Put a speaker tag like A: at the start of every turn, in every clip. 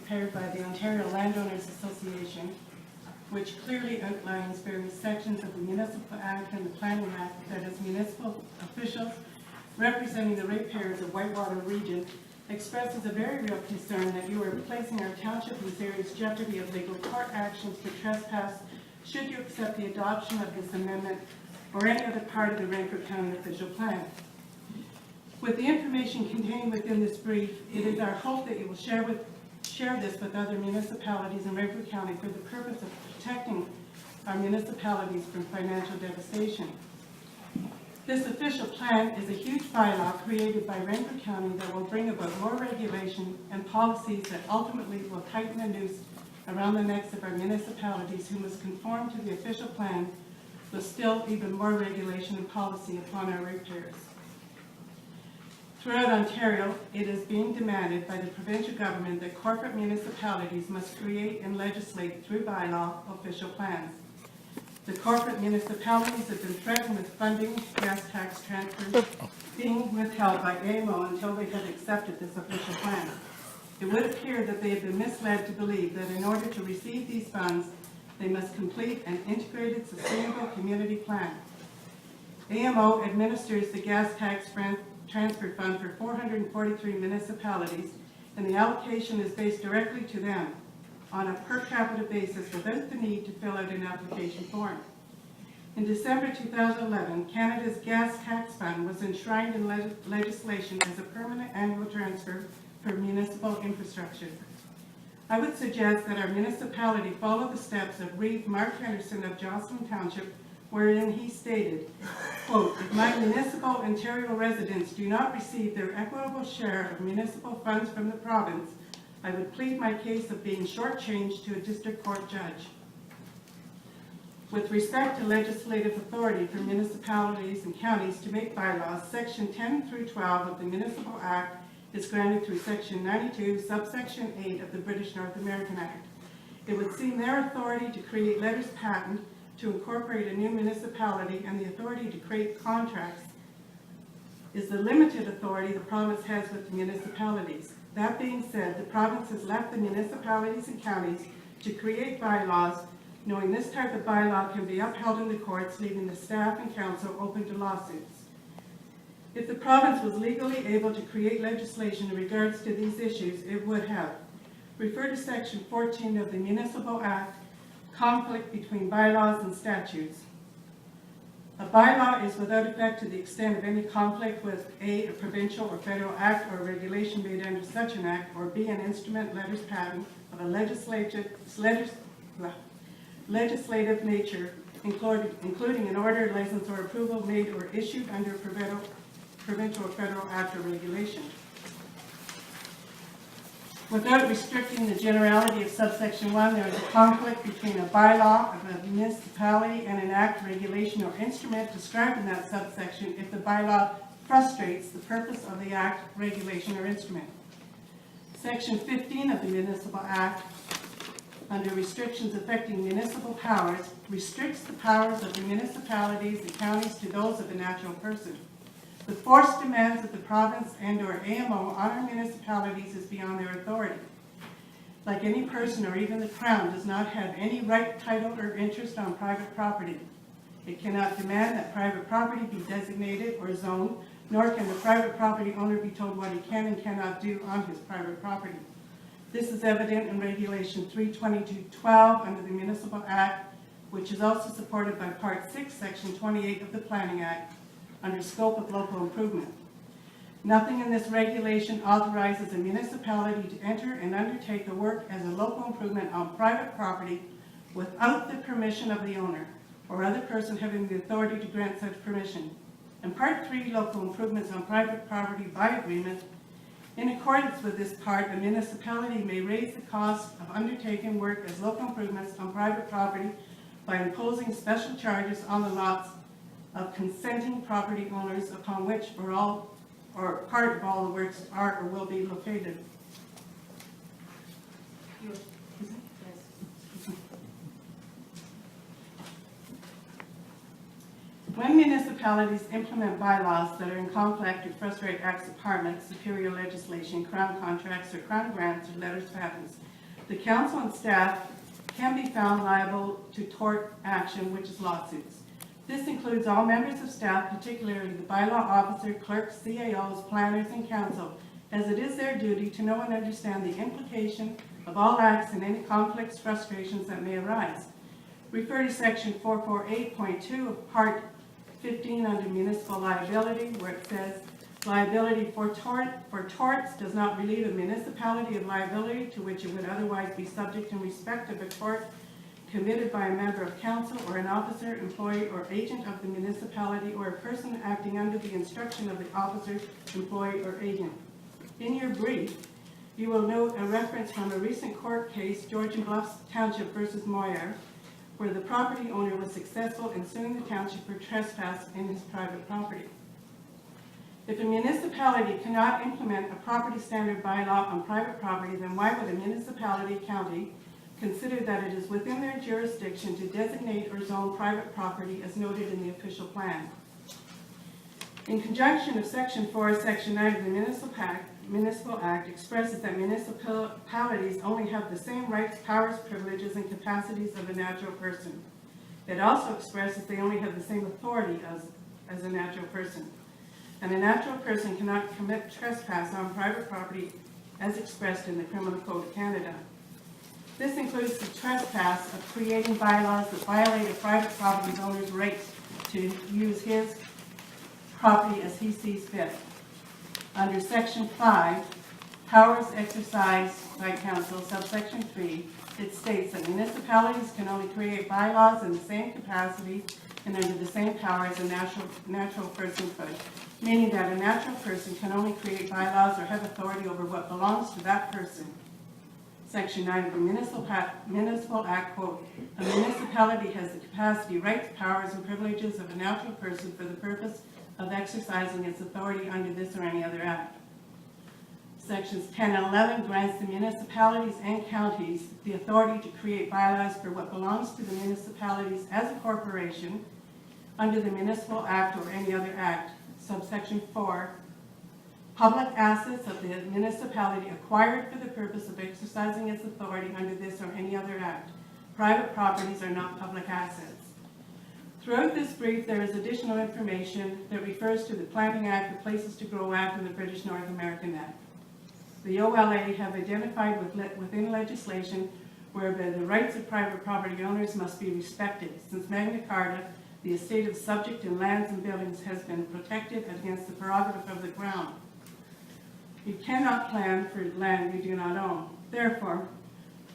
A: prepared by the Ontario Landowners Association, which clearly outlines various sections of the Municipal Act and the Planning Act that as municipal officials representing the ratepayers of Whitewater Region expresses a very real concern that you are placing our township in serious jeopardy of legal court actions for trespass should you accept the adoption of this amendment or any other part of the Renfrew County official plan. With the information contained within this brief, it is our hope that you will share this with other municipalities in Renfrew County for the purpose of protecting our municipalities from financial devastation. This official plan is a huge bylaw created by Renfrew County that will bring about more regulation and policies that ultimately will tighten the noose around the necks of our municipalities who must conform to the official plan, with still even more regulation and policy upon our ratepayers. Throughout Ontario, it is being demanded by the provincial government that corporate municipalities must create and legislate through bylaw official plans. The corporate municipalities have been threatened with funding gas tax transfers being withheld by AMO until they have accepted this official plan. It would appear that they have been misled to believe that in order to receive these funds, they must complete an integrated sustainable community plan. AMO administers the gas tax transfer fund for 443 municipalities, and the allocation is based directly to them on a per capita basis without the need to fill out an application form. In December 2011, Canada's gas tax fund was enshrined in legislation as a permanent annual transfer for municipal infrastructure. I would suggest that our municipality follow the steps of Reeve Mark Henderson of Jocelyn Township, wherein he stated, quote, "If my municipal Ontario residents do not receive their equitable share of municipal funds from the province, I would plead my case of being shortchanged to a district court judge." With respect to legislative authority for municipalities and counties to make bylaws, Section 10 through 12 of the Municipal Act is granted through Section 92, subsection 8 of the British North American Act. It would seem their authority to create letters patent, to incorporate a new municipality, and the authority to create contracts is the limited authority the province has with the municipalities. That being said, the province has left the municipalities and counties to create bylaws, knowing this type of bylaw can be upheld in the courts, leaving the staff and council open to lawsuits. If the province was legally able to create legislation in regards to these issues, it would have. Refer to Section 14 of the Municipal Act, conflict between bylaws and statutes. A bylaw is without effect to the extent of any conflict with A, a provincial or federal act or regulation made under such an act, or B, an instrument, letters patent of a legislative nature, including an order, license, or approval made or issued under provincial or federal act or regulation. Without restricting the generality of subsection 1, there is a conflict between a bylaw of a municipality and an act, regulation, or instrument described in that subsection if the bylaw frustrates the purpose of the act, regulation, or instrument. Section 15 of the Municipal Act, under restrictions affecting municipal powers, restricts the powers of the municipalities and counties to those of a natural person. The forced demands of the province and/or AMO on our municipalities is beyond their authority. Like any person or even the Crown does not have any right, title, or interest on private property. It cannot demand that private property be designated or zoned, nor can the private property owner be told what he can and cannot do on his private property. This is evident in Regulation 322.12 under the Municipal Act, which is also supported by Part 6, Section 28 of the Planning Act, under scope of local improvement. Nothing in this regulation authorizes a municipality to enter and undertake the work as a local improvement on private property without the permission of the owner or other person having the authority to grant such permission. In Part 3, local improvements on private property by agreement, in accordance with this part, a municipality may raise the cost of undertaking work as local improvements on private property by imposing special charges on the lots of consenting property owners upon which all or part of all the works are or will be located. When municipalities implement bylaws that are in conflict or frustrate acts of Parliament, superior legislation, Crown contracts, or Crown grants or letters patents, The council and staff can be found liable to tort action, which is lawsuits. This includes all members of staff, particularly the bylaw officer, clerks, CAOs, planners, and council, as it is their duty to know and understand the implication of all acts and any conflicts, frustrations that may arise. Refer to section 448.2 of part 15 under municipal liability, where it says, liability for torts does not relieve a municipality of liability to which it would otherwise be subject in respect of a tort committed by a member of council or an officer, employee, or agent of the municipality, or a person acting under the instruction of the officer, employee, or agent. In your brief, you will note a reference from a recent court case, Georgian Bluffs Township versus Moyer, where the property owner was successful in suing the township for trespass in his private property. If a municipality cannot implement a property standard bylaw on private property, then why would a municipality, county, consider that it is within their jurisdiction to designate or zone private property as noted in the official plan? In conjunction of Section 4, Section 9 of the Municipal Act expresses that municipalities only have the same rights, powers, privileges, and capacities of a natural person. It also expresses they only have the same authority as a natural person. And a natural person cannot commit trespass on private property as expressed in the Criminal Code of Canada. This includes the trespass of creating bylaws that violate a private property owner's right to use his property as he sees fit. Under Section 5, powers exercised by council, subsection 3, it states that municipalities can only create bylaws in the same capacity and under the same power as a natural person could, meaning that a natural person can only create bylaws or have authority over what belongs to that person. Section 9 of the Municipal Act, quote, a municipality has the capacity, rights, powers, and privileges of a natural person for the purpose of exercising its authority under this or any other act. Sections 10 and 11 grants the municipalities and counties the authority to create bylaws for what belongs to the municipalities as a corporation under the Municipal Act or any other act. Subsection 4, public assets of the municipality acquired for the purpose of exercising its authority under this or any other act. Private properties are not public assets. Throughout this brief, there is additional information that refers to the Planting Act, the Places to Grow Act, and the British North American Act. The OLA have identified within legislation whereby the rights of private property owners must be respected. Since Magna Carta, the estate of subject in lands and buildings has been protected against the prerogative of the crown. You cannot plan for land you do not own. Therefore,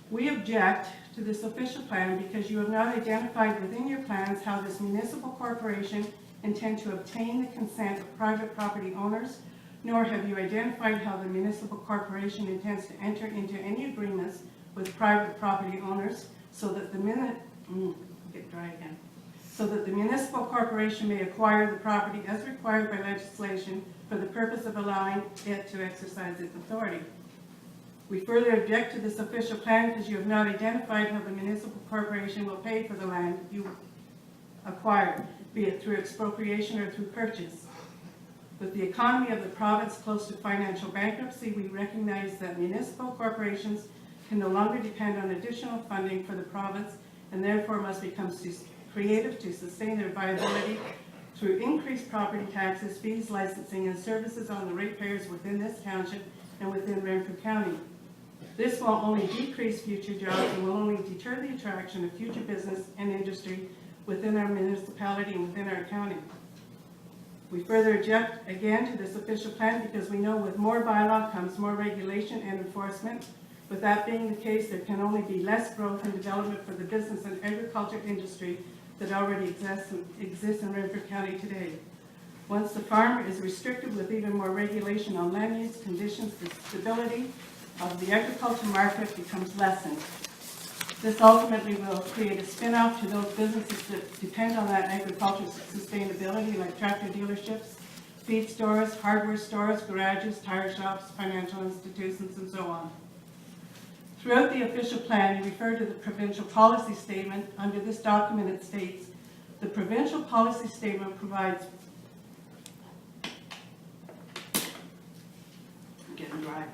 A: we object to this official plan because you have not identified within your plans how this municipal corporation intends to obtain the consent of private property owners, nor have you identified how the municipal corporation intends to enter into any agreements with private property owners so that the municipal corporation may acquire the property as required by legislation for the purpose of allowing it to exercise its authority. We further object to this official plan because you have not identified how the municipal corporation will pay for the land you acquire, be it through expropriation or through purchase. With the economy of the province close to financial bankruptcy, we recognize that municipal corporations can no longer depend on additional funding for the province and therefore must become creative to sustain their viability through increased property taxes, fees, licensing, and services on the ratepayers within this township and within Renfrew County. This will only decrease future jobs and will only deter the attraction of future business and industry within our municipality and within our county. We further object again to this official plan because we know with more bylaw comes more regulation and enforcement. With that being the case, there can only be less growth and development for the business and agriculture industry that already exists in Renfrew County today. Once the farmer is restricted with even more regulation on land use conditions, the stability of the agriculture market becomes lessened. This ultimately will create a spin-off to those businesses that depend on that agricultural sustainability, like tractor dealerships, feed stores, hardware stores, garages, tire shops, financial institutions, and so on. Throughout the official plan, you refer to the provincial policy statement. Under this document, it states, the provincial policy statement provides, I'm getting dry.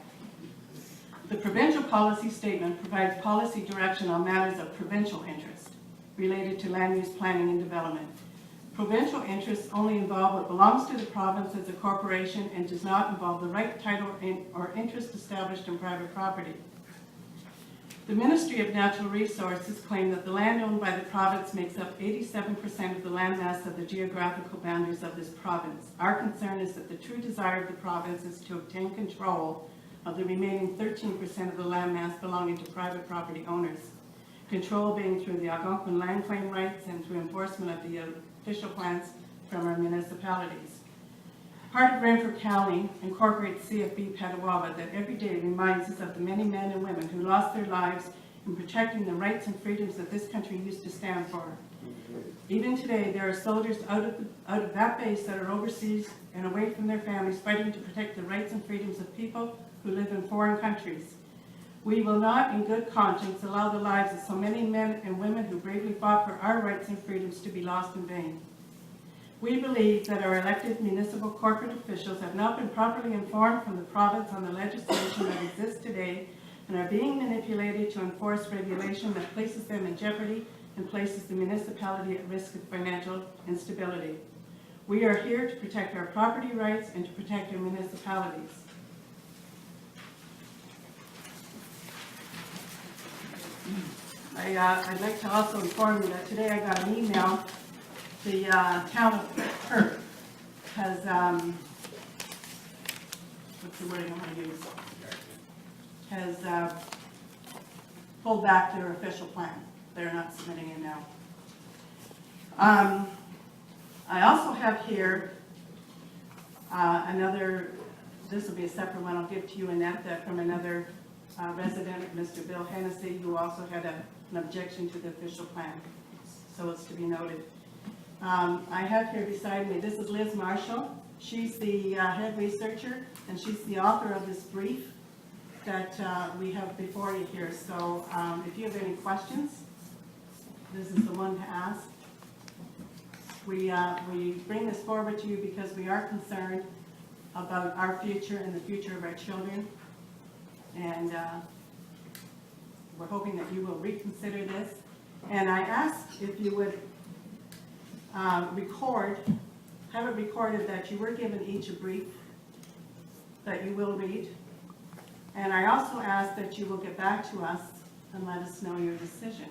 A: The provincial policy statement provides policy direction on matters of provincial interest related to land use planning and development. Provincial interests only involve what belongs to the province as a corporation and does not involve the right, title, or interest established in private property. The Ministry of Natural Resources claim that the land owned by the province makes up 87% of the landmass of the geographical boundaries of this province. Our concern is that the true desire of the province is to obtain control of the remaining 13% of the landmass belonging to private property owners. Control being through the Algonquin land claim rights and through enforcement of the official plans from our municipalities. Part of Renfrew County incorporates CFB Petawawa that every day reminds us of the many men and women who lost their lives in protecting the rights and freedoms that this country used to stand for. Even today, there are soldiers out of that base that are overseas and away from their families fighting to protect the rights and freedoms of people who live in foreign countries. We will not, in good conscience, allow the lives of so many men and women who bravely fought for our rights and freedoms to be lost in vain. We believe that our elected municipal corporate officials have not been properly informed from the province on the legislation that exists today and are being manipulated to enforce regulation that places them in jeopardy and places the municipality at risk of financial instability. We are here to protect our property rights and to protect our municipalities. I'd like to also inform you that today I got an email. The town of Perth has, what's the wording I'm going to use, has pulled back their official plan. They're not submitting it now. I also have here another, this will be a separate one I'll give to you, Annette, that from another resident, Mr. Bill Hennessy, who also had an objection to the official plan. So it's to be noted. I have here beside me, this is Liz Marshall. She's the head researcher, and she's the author of this brief that we have before you here. So if you have any questions, this is the one to ask. We bring this forward to you because we are concerned about our future and the future of our children. And we're hoping that you will reconsider this. And I asked if you would have it recorded that you were given each a brief that you will read. And I also ask that you will get back to us and let us know your decision.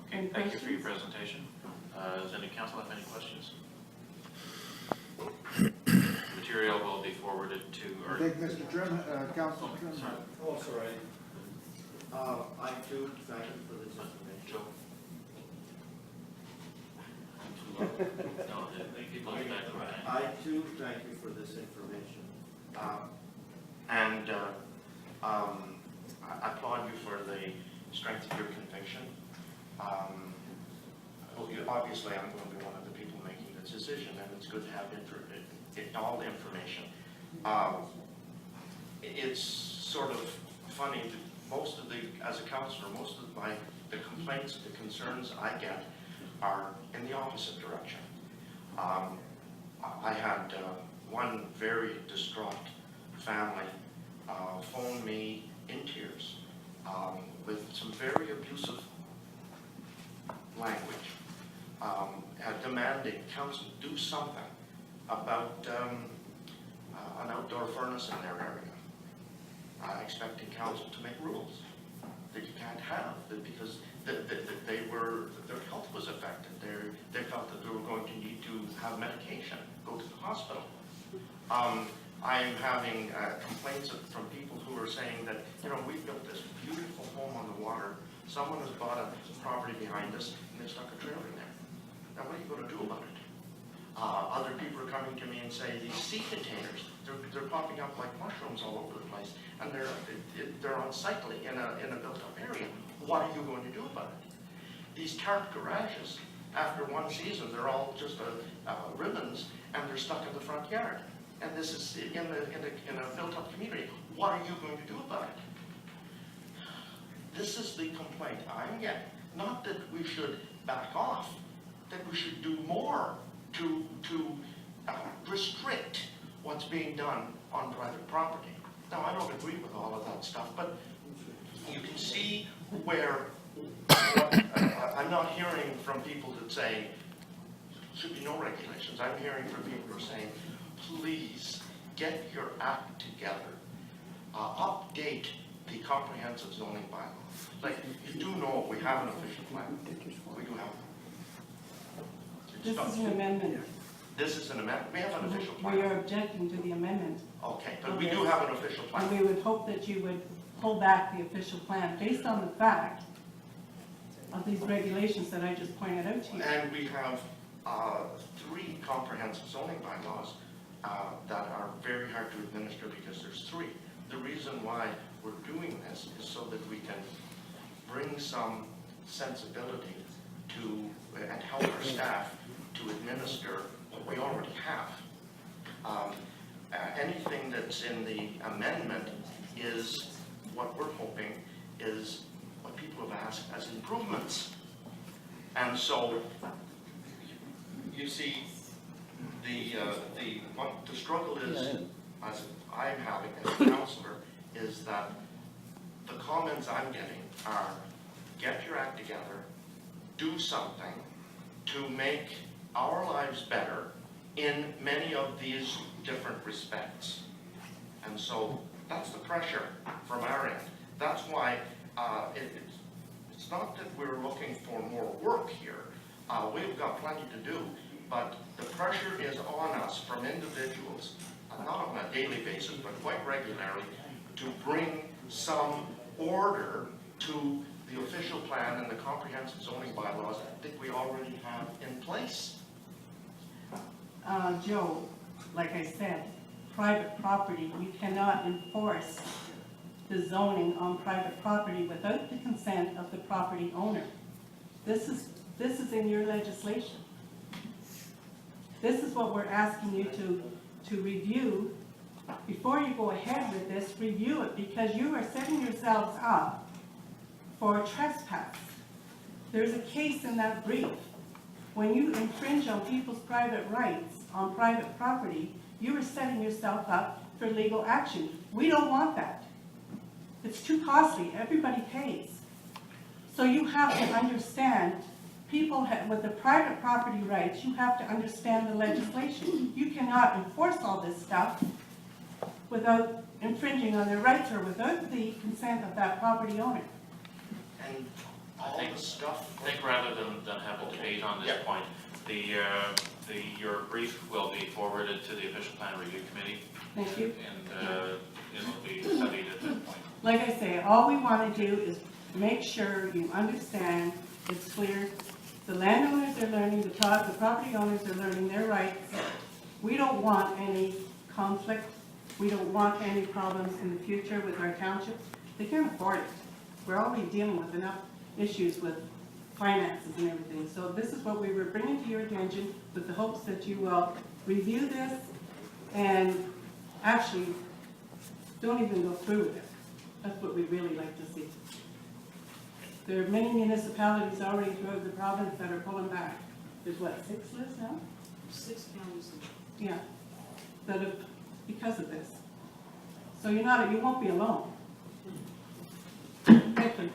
B: Okay, thank you for your presentation. Does any council have any questions? Material will be forwarded to our...
C: Thank you, Mr. Chairman, Council Chairman.
B: Sorry.
D: Oh, sorry. I too thank you for this information.
B: Joe? No, the people in the back of the room.
D: I too thank you for this information. I applaud you for the strength of your conviction. Obviously, I'm going to be one of the people making this decision, and it's good to have all the information. It's sort of funny that as a counselor, most of the complaints, the concerns I get are in the opposite direction. I had one very distraught family phone me in tears with some very abusive language, demanding council do something about an outdoor furnace in their area, expecting council to make rules that you can't have, because their health was affected. They felt that they were going to need to have medication, go to the hospital. I'm having complaints from people who are saying that, we built this beautiful home on the water. Someone has bought a property behind us and they stuck a trailer in there. Now, what are you going to do about it? Other people are coming to me and say these sea containers, they're popping up like mushrooms all over the place, and they're unsightly in a built-up area. What are you going to do about it? These tarp garages, after one season, they're all just ribbons, and they're stuck in the front yard. And this is in a built-up community. What are you going to do about it? This is the complaint I'm getting. Not that we should back off, that we should do more to restrict what's being done on private property. Now, I don't agree with all of that stuff, but you can see where, I'm not hearing from people that say, should be no regulations. I'm hearing from people who are saying, please get your act together. Update the comprehensive zoning bylaw. Like, you do know we have an official plan. We do have it.
A: This is an amendment.
D: This is an amendment. We have an official
A: We
D: plan.
A: are objecting to the amendment.
D: Okay, but we do have an official
A: And
D: plan.
A: we would hope that you would pull back the official plan based on the fact of these regulations that I just pointed out to you.
D: And we have 3 comprehensive zoning bylaws that are very hard to administer because there's 3. The reason why we're doing this is so that we can bring some sensibility to, and help our staff to administer what we already have. Anything that's in the amendment is what we're hoping is what people have asked as improvements. And so, you see, what the struggle is, as I'm having as a counselor, is that the comments I'm getting are, get your act together, do something to make our lives better in many of these different respects. And so that's the pressure from our end. That's why it's not that we're looking for more work here. We've got plenty to do, but the pressure is on us from individuals, not on a daily basis, but quite regularly, to bring some order to the official plan and the comprehensive zoning bylaws that we already have in place.
A: Joe, like I said, private property, we cannot enforce the zoning on private property without the consent of the property owner. This is in your legislation. This is what we're asking you to review. Before you go ahead with this, review it, because you are setting yourselves up for trespass. There's a case in that brief. When you infringe on people's private rights on private property, you are setting yourself up for legal action. We don't want that. It's too costly. Everybody pays. So you have to understand, people with the private property rights, you have to understand the legislation. You cannot enforce all this stuff without infringing on their rights or without the consent of that property owner.
D: And all the stuff.
B: I think rather than have a debate on this point, your brief will be forwarded to the official plan review committee.
A: Thank you.
B: And it'll be studied at that point.
A: Like I say, all we want to do is make sure you understand, it's clear. The landowners are learning, the property owners are learning their rights. We don't want any conflict. We don't want any problems in the future with our townships. They can't afford it. We're already dealing with enough issues with finances and everything. So this is what we were bringing to your attention with the hopes that you will review this and actually don't even go through with it. That's what we really like to see. There are many municipalities already throughout the province that are pulling back. There's what, 6 lists now?
E: 6 counties.
A: Yeah, that have, because of this. So you won't be alone. Thank you.